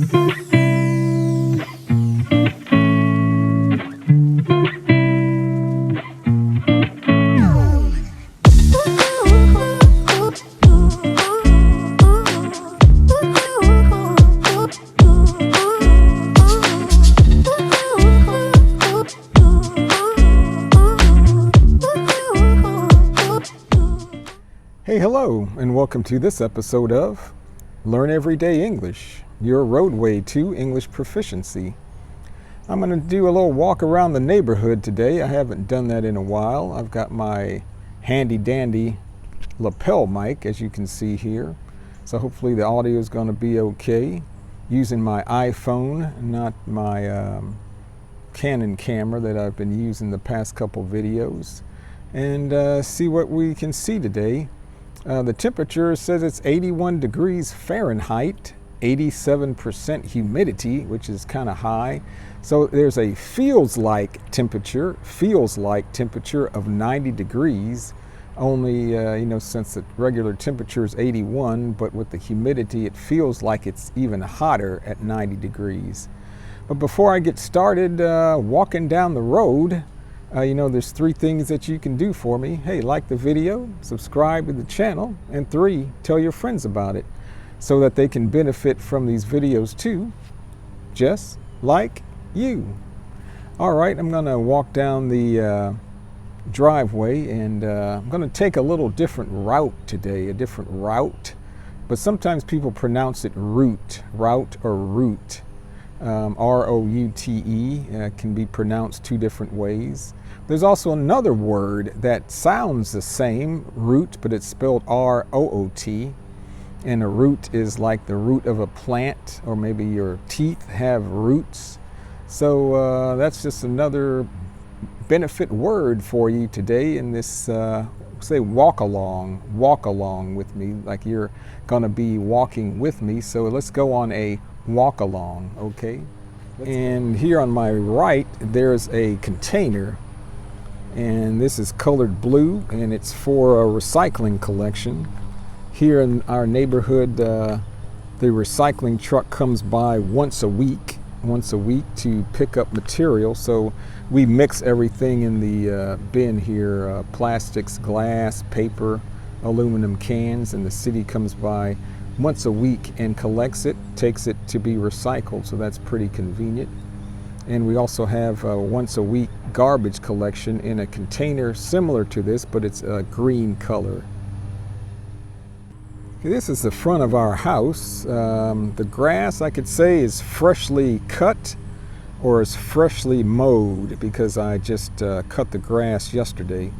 Hey, hello, and welcome to this episode of Learn Everyday English, your roadway to English proficiency. I'm going to do a little walk around the neighborhood today. I haven't done that in a while. I've got my handy dandy lapel mic, as you can see here. So hopefully the audio is going to be okay. Using my iPhone, not my Canon camera that I've been using the past couple videos. And see what we can see today. The temperature says it's 81 degrees Fahrenheit, 87% humidity, which is kind of high. So there's a feels like temperature of 90 degrees. Only, since the regular temperature is 81, but with the humidity, it feels like it's even hotter at 90 degrees. But before I get started walking down the road, there's 3 things that you can do for me. Hey, like the video, subscribe to the channel, and 3, tell your friends about it so that they can benefit from these videos too, just like you. All right, I'm going to walk down the driveway, and I'm going to take a little different route today, a different route, but sometimes people pronounce it route or route. R-O-U-T-E can be pronounced 2 different ways. There's also another word that sounds the same, root, but it's spelled R-O-O-T. And a root is like the root of a plant, or maybe your teeth have roots. So that's just another benefit word for you today in this, say, walk along with me, like you're going to be walking with me. So let's go on a walk along, okay? And here on my right, there's a container, and this is colored blue, and it's for a recycling collection. Here in our neighborhood, the recycling truck comes by once a week to pick up material. So we mix everything in the bin here, plastics, glass, paper, aluminum cans, and the city comes by once a week and collects it, takes it to be recycled, so that's pretty convenient. And we also have a once a week garbage collection in a container similar to this, but it's a green color. This is the front of our house. The grass, I could say, is freshly cut or is freshly mowed, because I just cut the grass yesterday,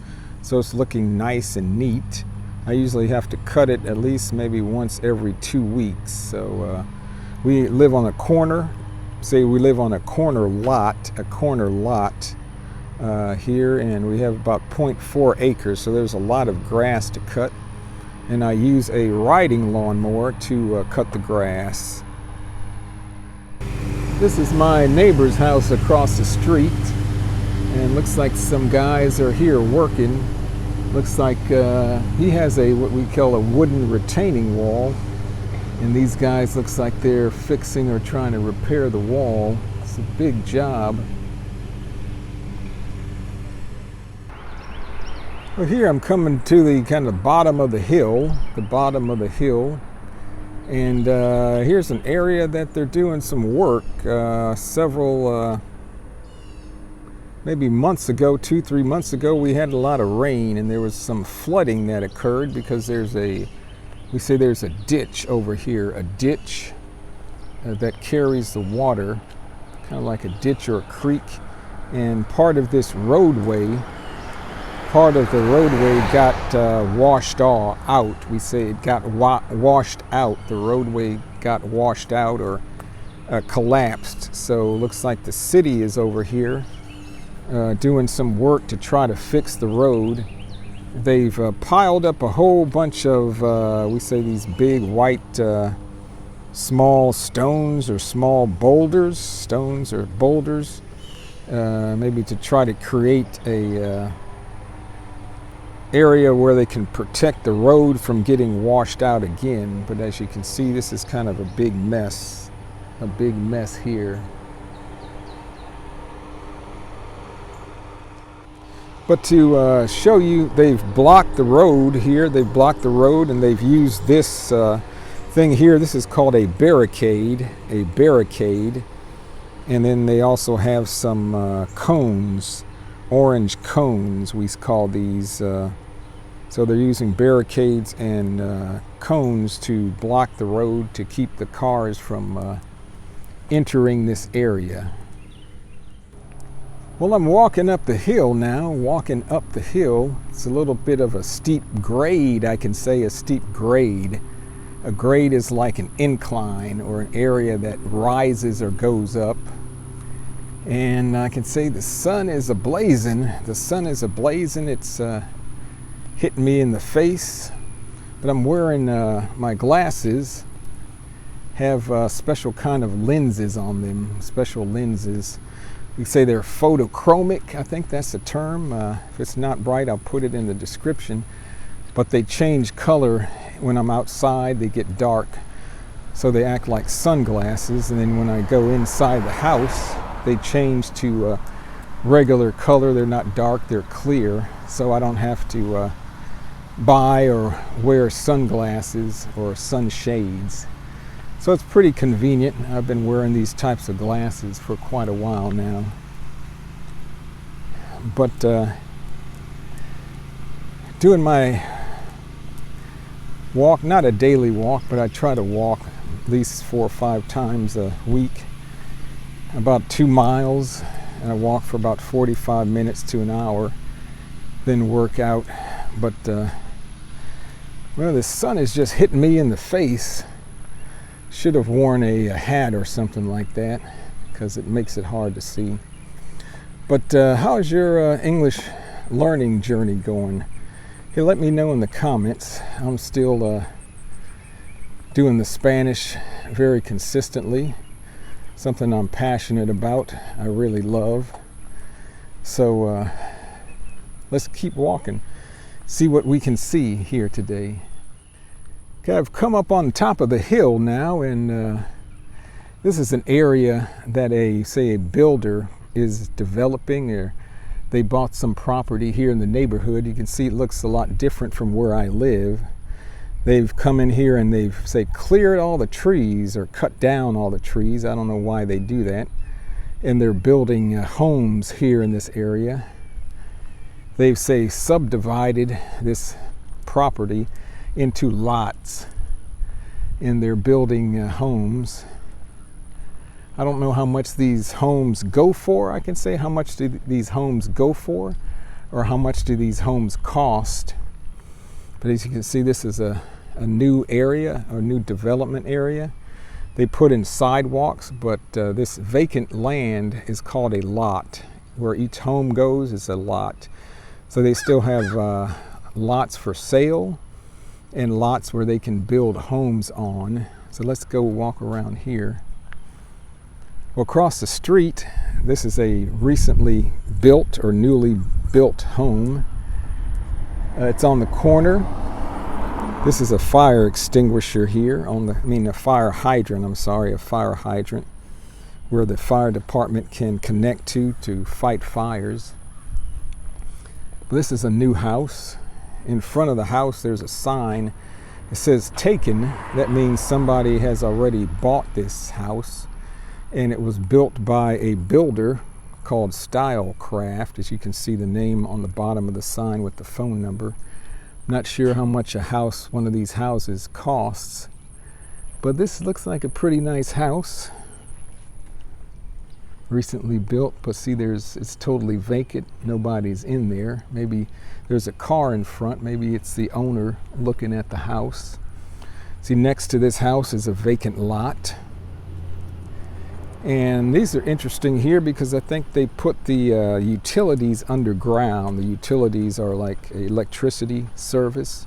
so it's looking nice and neat. I usually have to cut it at least maybe once every 2 weeks. So we live on a corner. Say we live on a corner lot here, and we have about 0.4 acres. So there's a lot of grass to cut, and I use a riding lawnmower to cut the grass. This is my neighbor's house across the street, and looks like some guys are here working. Looks like he has what we call a wooden retaining wall, and these guys looks like they're fixing or trying to repair the wall. It's a big job. Well, here I'm coming to the kind of bottom of the hill, and here's an area that they're doing some work. Several maybe months ago, 2-3 months ago, we had a lot of rain, and there was some flooding that occurred because there's a ditch over here, a ditch that carries the water, kind of like a ditch or a creek, and part of the roadway got washed out. We say it got washed out. The roadway got washed out or collapsed. So it looks like the city is over here doing some work to try to fix the road. They've piled up a whole bunch of, we say, these big white small stones or small boulders, maybe to try to create a area where they can protect the road from getting washed out again. But as you can see, this is kind of a big mess. a big mess here. But to show you, they've blocked the road here. They've blocked the road, and they've used this thing here. This is called a barricade. A barricade. And then they also have some cones, orange cones, we call these. So they're using barricades and cones to block the road to keep the cars from entering this area. Well, I'm walking up the hill now, walking up the hill. It's a little bit of a steep grade, I can say, a steep grade. A grade is like an incline or an area that rises or goes up. And I can say the sun is ablazing. The sun is ablazing. It's hitting me in the face. But I'm wearing my glasses, have special kind of lenses on them, special lenses. We say they're photochromic, I think that's the term. If it's not bright, I'll put it in the description. But they change color when I'm outside, they get dark. So they act like sunglasses, and then when I go inside the house, they change to regular color. They're not dark, they're clear. So I don't have to buy or wear sunglasses or sunshades. So it's pretty convenient. I've been wearing these types of glasses for quite a while now. But doing my walk, not a daily walk, but I try to walk at least 4 or 5 times a week, about 2 miles, and I walk for about 45 minutes to an hour, then work out. But well, the sun is just hitting me in the face. Should have worn a hat or something like that, because it makes it hard to see. But how's your English learning journey going? Hey, let me know in the comments. I'm still doing the Spanish very consistently, something I'm passionate about, I really love. So let's keep walking, see what we can see here today. Okay, I've come up on top of the hill now, and this is an area that a builder is developing, or they bought some property here in the neighborhood. You can see it looks a lot different from where I live. They've come in here and they've cleared all the trees or cut down all the trees. I don't know why they do that. And they're building homes here in this area. They've subdivided this property into lots, and they're building homes. I don't know how much these homes go for. I can say how much do these homes go for, or how much do these homes cost. But as you can see, this is a new area, or new development area. They put in sidewalks, but this vacant land is called a lot. Where each home goes is a lot. So they still have lots for sale, and lots where they can build homes on. So let's go walk around here. Well, across the street, this is a recently built or newly built home. It's on the corner. This is a fire extinguisher here a fire hydrant, a fire hydrant where the fire department can connect to fight fires. This is a new house. In front of the house, there's a sign. It says taken. That means somebody has already bought this house, and it was built by a builder called Stylecraft. As you can see, the name on the bottom of the sign with the phone number. I'm not sure how much one of these houses costs, but this looks like a pretty nice house. Recently built, but see, it's totally vacant. Nobody's in there. Maybe there's a car in front. Maybe it's the owner looking at the house. See, next to this house is a vacant lot. And these are interesting here because I think they put the utilities underground. The utilities are like electricity service.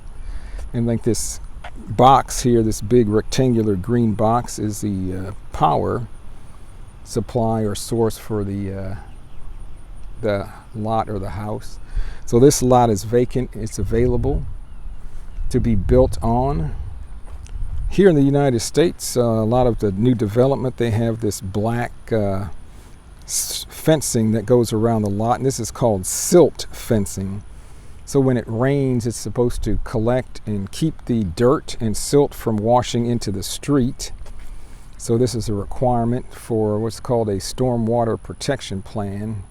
And like this box here, this big rectangular green box, is the power supply or source for the lot or the house. So this lot is vacant. It's available to be built on. Here in the United States, a lot of the new development, they have this black fencing that goes around the lot, and this is called silt fencing. So when it rains, it's supposed to collect and keep the dirt and silt from washing into the street. So this is a requirement for what's called a stormwater protection plan.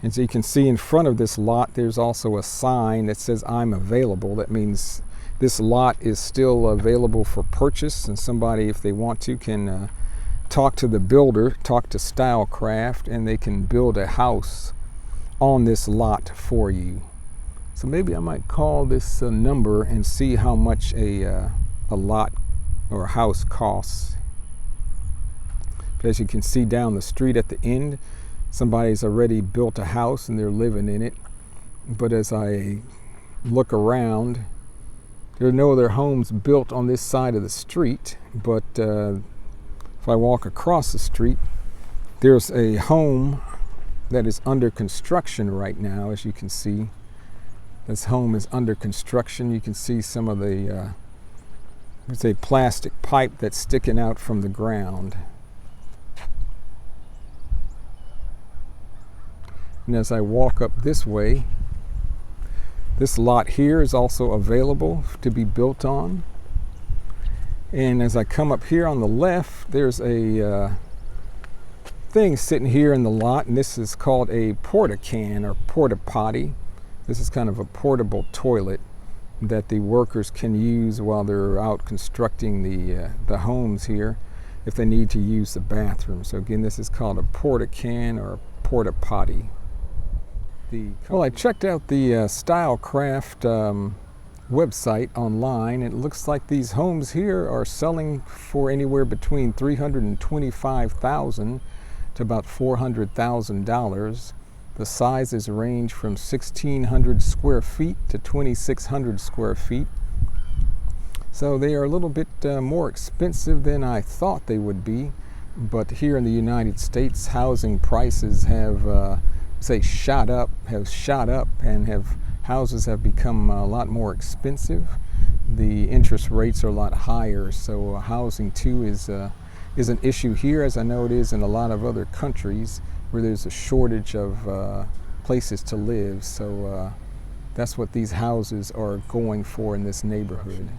And so you can see in front of this lot, there's also a sign that says "I'm available." That means this lot is still available for purchase, and somebody, if they want to, can talk to the builder, talk to Stylecraft, and they can build a house on this lot for you. So maybe I might call this number and see how much a lot or a house costs. But as you can see down the street at the end, somebody's already built a house and they're living in it. But as I look around, there are no other homes built on this side of the street. But if I walk across the street, there's a home that is under construction right now, as you can see. This home is under construction. You can see some of the it's a plastic pipe that's sticking out from the ground. And as I walk up this way, this lot here is also available to be built on. And as I come up here on the left, there's a thing sitting here in the lot, and this is called a porta-can or porta-potty. This is kind of a portable toilet that the workers can use while they're out constructing the homes here if they need to use the bathroom. So again, this is called a porta-can or porta-potty. Well, I checked out the Stylecraft website online. It looks like these homes here are selling for anywhere between $325,000 to about $400,000. The sizes range from 1,600 square feet to 2,600 square feet. So they are a little bit more expensive than I thought they would be. But here in the United States, housing prices have shot up, and houses have become a lot more expensive. The interest rates are a lot higher, so housing too is an issue here, as I know it is in a lot of other countries where there's a shortage of places to live. So that's what these houses are going for in this neighborhood.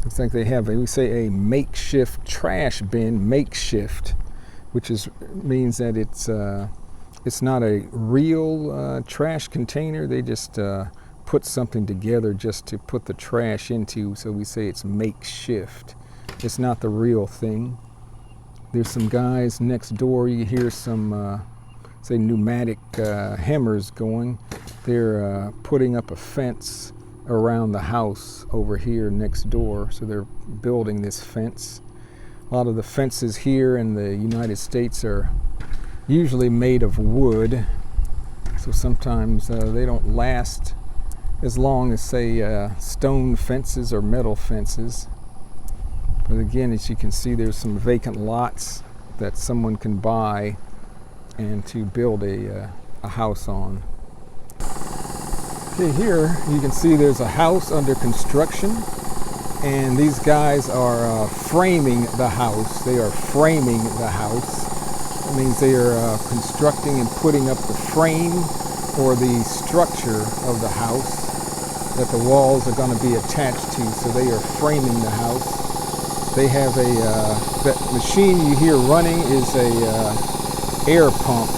Looks like they have we say a makeshift trash bin, makeshift, which means that it's not a real trash container. They just put something together just to put the trash into, so we say it's makeshift. It's not the real thing. There's some guys next door. You hear some say pneumatic hammers going. They're putting up a fence around the house over here next door, so they're building this fence. A lot of the fences here in the United States are usually made of wood, so sometimes they don't last as long as, say, stone fences or metal fences. But again, as you can see, there's some vacant lots that someone can buy and to build a house on. Okay, here you can see there's a house under construction, and these guys are framing the house. They are framing the house. That means they are constructing and putting up the frame or the structure of the house that the walls are going to be attached to. So they are framing the house. They have that machine you hear running is a air pump,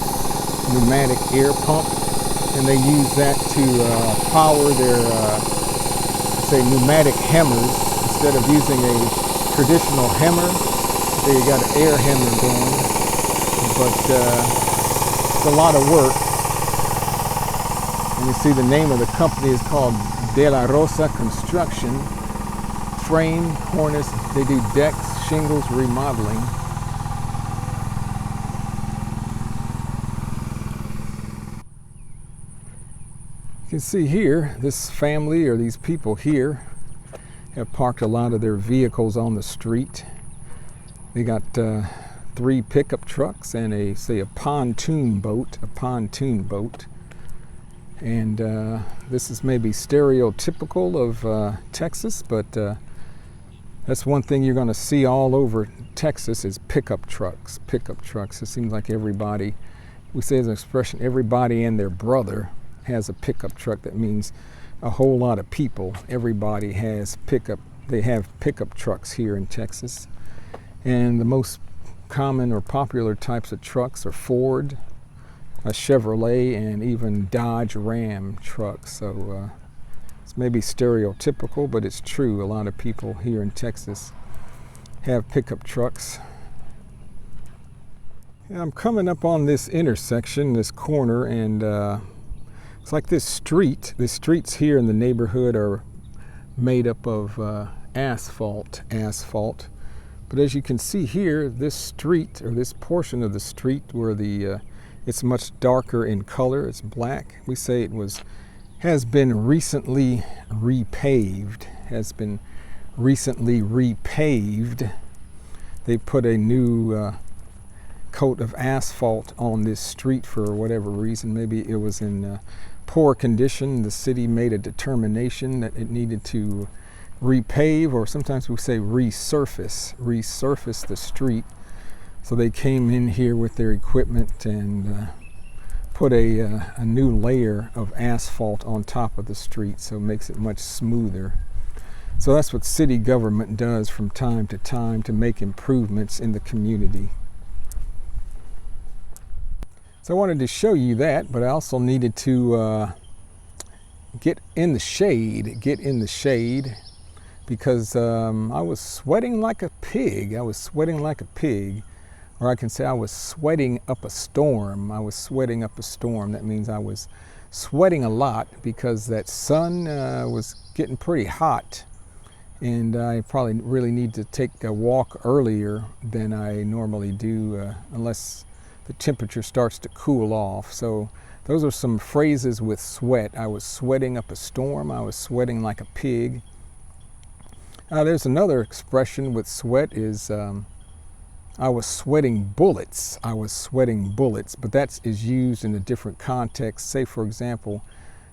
pneumatic air pump, and they use that to power their say pneumatic hammers. Instead of using a traditional hammer, they got an air hammer going. But it's a lot of work. And you see the name of the company is called De La Rosa Construction. Frame, cornice, they do decks, shingles, remodeling. You can see here, this family or these people here have parked a lot of their vehicles on the street. They got 3 pickup trucks and a pontoon boat, And this is maybe stereotypical of Texas, but that's one thing you're going to see all over Texas is pickup trucks. Pickup trucks. It seems like everybody, we say as an expression, everybody and their brother has a pickup truck. That means a whole lot of people. Everybody has they have pickup trucks here in Texas. And the most common or popular types of trucks are Ford, a Chevrolet, and even Dodge Ram trucks. So it's maybe stereotypical, but it's true. A lot of people here in Texas have pickup trucks. And I'm coming up on this intersection, this corner, and it's like this street. The streets here in the neighborhood are made up of asphalt. But as you can see here, this street, or this portion of the street where it's much darker in color, it's black. We say it has been recently repaved. They put a new coat of asphalt on this street for whatever reason. Maybe it was in poor condition. The city made a determination that it needed to repave, or sometimes we say resurface the street. So they came in here with their equipment and put a new layer of asphalt on top of the street, so it makes it much smoother. So that's what city government does from time to time to make improvements in the community. So I wanted to show you that, but I also needed to get in the shade, because I was sweating like a pig. Or I can say I was sweating up a storm. That means I was sweating a lot because that sun was getting pretty hot. And I probably really need to take a walk earlier than I normally do, unless the temperature starts to cool off. So those are some phrases with sweat. I was sweating up a storm. I was sweating like a pig. There's another expression with sweat is I was sweating bullets. But that is used in a different context. Say, for example,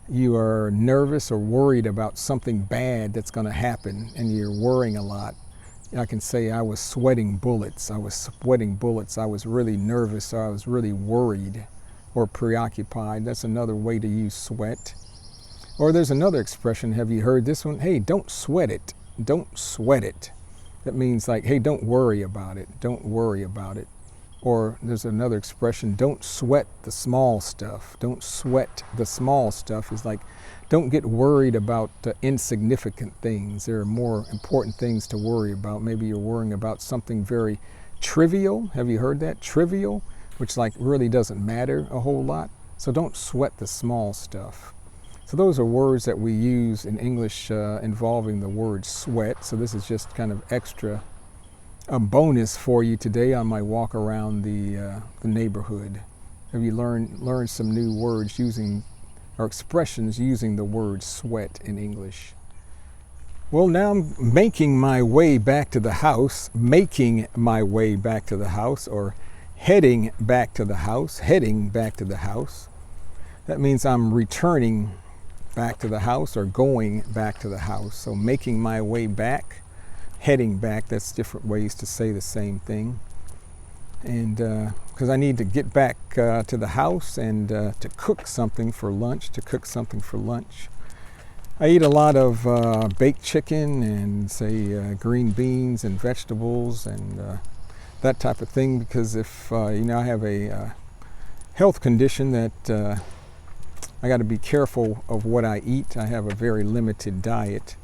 you are nervous or worried about something bad that's going to happen and you're worrying a lot. I can say I was sweating bullets. I was really nervous, or I was really worried or preoccupied. That's another way to use sweat. Or there's another expression. Have you heard this one? Hey, don't sweat it. That means like, hey, don't worry about it. Or there's another expression, don't sweat the small stuff. Is like, don't get worried about insignificant things. There are more important things to worry about. Maybe you're worrying about something very trivial. Have you heard that? Trivial, which like really doesn't matter a whole lot. So don't sweat the small stuff. So those are words that we use in English involving the word sweat. So this is just kind of a bonus for you today on my walk around the neighborhood. Have you learned some new words or expressions using the word sweat in English? Well, now I'm making my way back to the house, or heading back to the house. That means I'm returning back to the house or going back to the house. So making my way back, heading back, that's different ways to say the same thing. And because I need to get back to the house and to cook something for lunch, I eat a lot of baked chicken and say green beans and vegetables and that type of thing, because if I have a health condition that I got to be careful of what I eat. I have a very limited diet.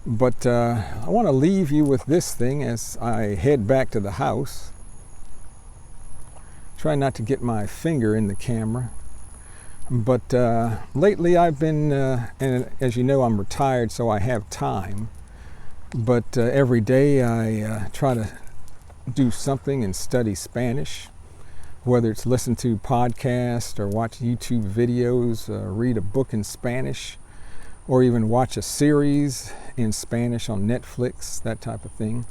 But I want to leave you with this thing as I head back to the house. Try not to get my finger in the camera. But lately I've been, and as you know, I'm retired, so I have time. But every day I try to do something and study Spanish, whether it's listen to podcasts or watch YouTube videos, read a book in Spanish, or even watch a series in Spanish on Netflix, that type of thing.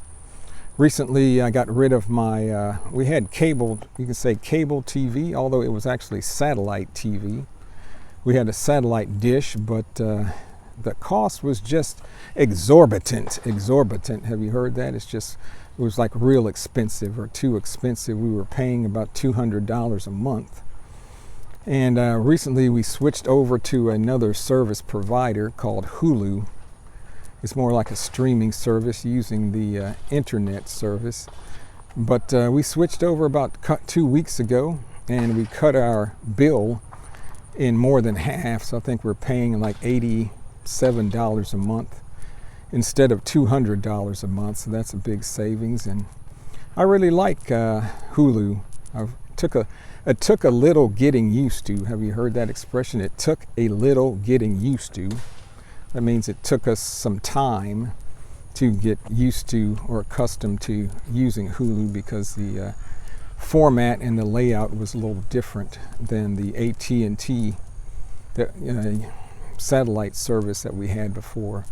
Recently, I got rid of my, we had cable, you can say cable TV, although it was actually satellite TV. We had a satellite dish, but the cost was just exorbitant. Exorbitant. Have you heard that? It was like real expensive or too expensive. We were paying about $200 a month. And recently we switched over to another service provider called Hulu. It's more like a streaming service using the internet service. But we switched over about 2 weeks ago, and we cut our bill in more than half. So I think we're paying like $87 a month instead of $200 a month. So that's a big savings. And I really like Hulu. It took a little getting used to. Have you heard that expression? It took a little getting used to. That means it took us some time to get used to or accustomed to using Hulu, because the format and the layout was a little different than the AT&T satellite service that we had before.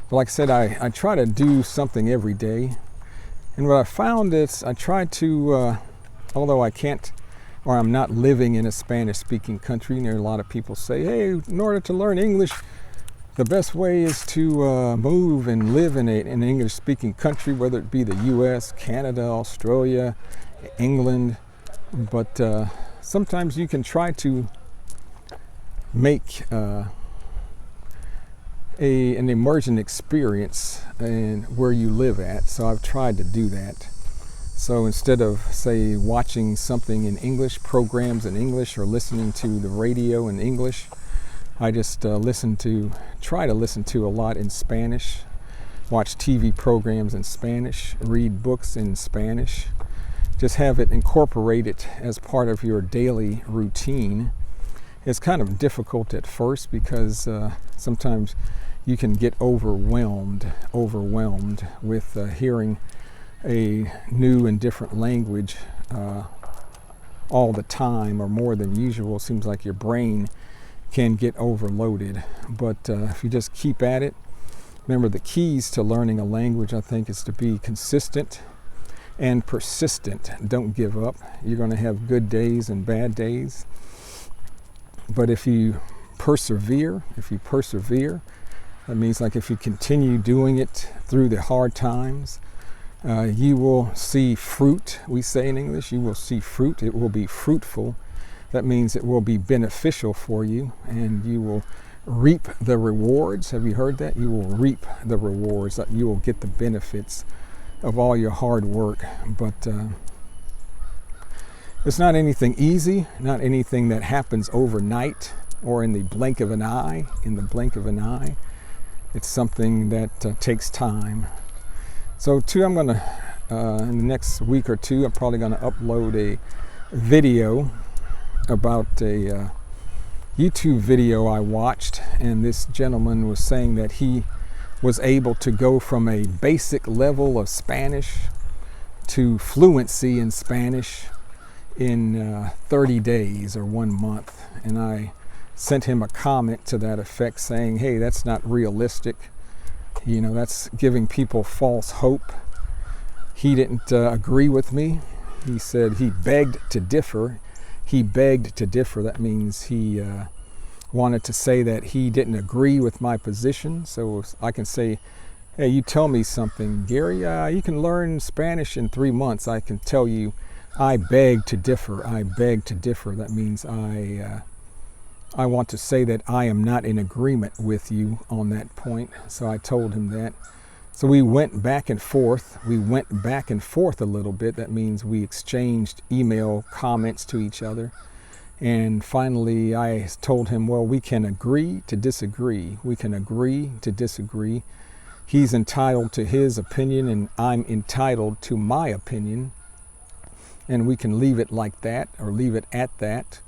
But like I said, I try to do something every day. And what I found is I try to, although I can't, or I'm not living in a Spanish-speaking country, and there are a lot of people say, hey, in order to learn English, the best way is to move and live in an English-speaking country, whether it be the U.S., Canada, Australia, England. But sometimes you can try to make an immersion experience in where you live at. So I've tried to do that. So instead of, say, watching something in English, programs in English, or listening to the radio in English, I just try to listen to a lot in Spanish, watch TV programs in Spanish, read books in Spanish. Just have it incorporated as part of your daily routine. It's kind of difficult at first because sometimes you can get overwhelmed with hearing a new and different language all the time, or more than usual. It seems like your brain can get overloaded. But if you just keep at it, remember the keys to learning a language, I think, is to be consistent and persistent. Don't give up. You're going to have good days and bad days. But if you persevere, that means like if you continue doing it through the hard times, you will see fruit. We say in English, you will see fruit. It will be fruitful. That means it will be beneficial for you, and you will reap the rewards. Have you heard that? You will reap the rewards. That you will get the benefits of all your hard work. But it's not anything easy, not anything that happens overnight or in the blink of an eye. It's something that takes time. So I'm going to, in the next week or two, I'm probably going to upload a video about a YouTube video I watched, and this gentleman was saying that he was able to go from a basic level of Spanish to fluency in Spanish in 30 days or 1 month. And I sent him a comment to that effect saying, hey, that's not realistic. You know, that's giving people false hope. He didn't agree with me. He said he begged to differ. That means he wanted to say that he didn't agree with my position. So I can say, hey, you tell me something, Gary. You can learn Spanish in 3 months. I can tell you, I beg to differ. That means I want to say that I am not in agreement with you on that point. So I told him that. So we went back and forth. a little bit. That means we exchanged email comments to each other. And finally I told him, well, we can agree to disagree. He's entitled to his opinion and I'm entitled to my opinion. And we can leave it like that, or leave it at that.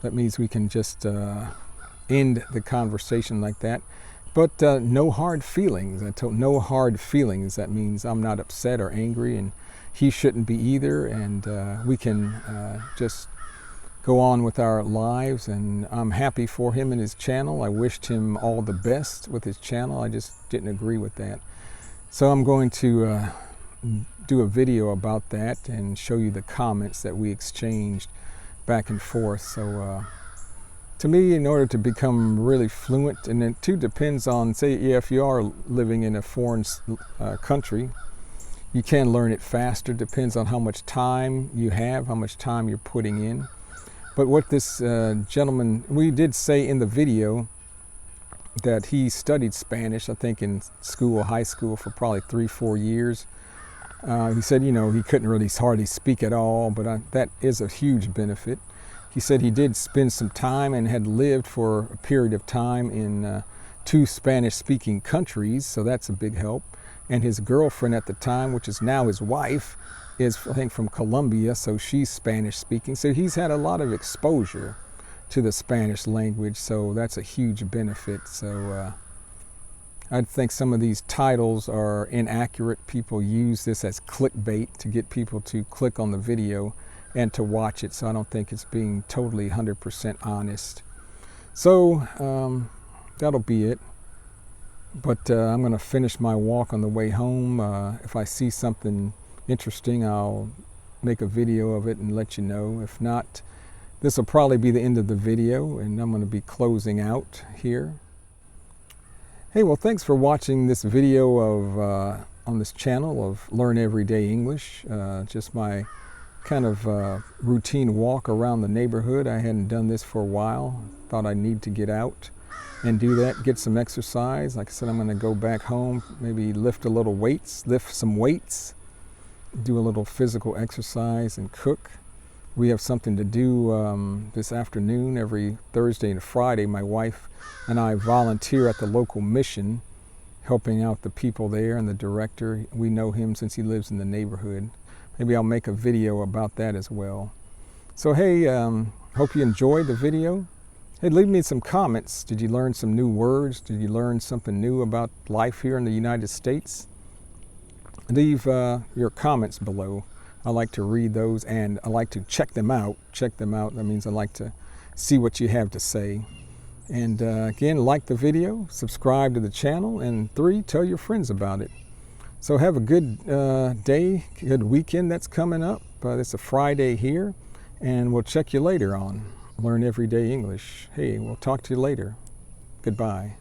That means we can just end the conversation like that. But no hard feelings. No hard feelings. That means I'm not upset or angry, and he shouldn't be either. And we can just go on with our lives. And I'm happy for him and his channel. I wished him all the best with his channel. I just didn't agree with that. So I'm going to do a video about that and show you the comments that we exchanged back and forth. So To me, in order to become really fluent, and it too depends on, say, if you are living in a foreign country, you can learn it faster. Depends on how much time you have, how much time you're putting in. But what this gentleman, we did say in the video that he studied Spanish, I think in school, high school, for probably 3-4 years. He said, you know, he couldn't really hardly speak at all, but that is a huge benefit. He said he did spend some time and had lived for a period of time in 2 Spanish-speaking countries, so that's a big help. And his girlfriend at the time, which is now his wife, is, I think, from Colombia, so she's Spanish-speaking. So he's had a lot of exposure to the Spanish language, so that's a huge benefit. So I think some of these titles are inaccurate. People use this as clickbait to get people to click on the video and to watch it, so I don't think it's being totally 100% honest. So that'll be it. But I'm going to finish my walk on the way home. If I see something interesting, I'll make a video of it and let you know. If not, this will probably be the end of the video, and I'm going to be closing out here. Hey, well, thanks for watching this video of on this channel of Learn Everyday English. Just my kind of routine walk around the neighborhood. I hadn't done this for a while. Thought I need to get out and do that, get some exercise. Like I said, I'm going to go back home, maybe lift some weights, do a little physical exercise, and cook. We have something to do this afternoon. Every Thursday and Friday, my wife and I volunteer at the local mission, helping out the people there, and the director. We know him since he lives in the neighborhood. Maybe I'll make a video about that as well. So hey, hope you enjoyed the video. Hey, leave me some comments. Did you learn some new words? Did you learn something new about life here in the United States? Leave your comments below. I like to read those, and I like to check them out. That means I like to see what you have to say. And again, like the video, subscribe to the channel, and 3, tell your friends about it. So have a good day, good weekend that's coming up. It's a Friday here, and we'll check you later on Learn Everyday English. Hey, we'll talk to you later. Goodbye.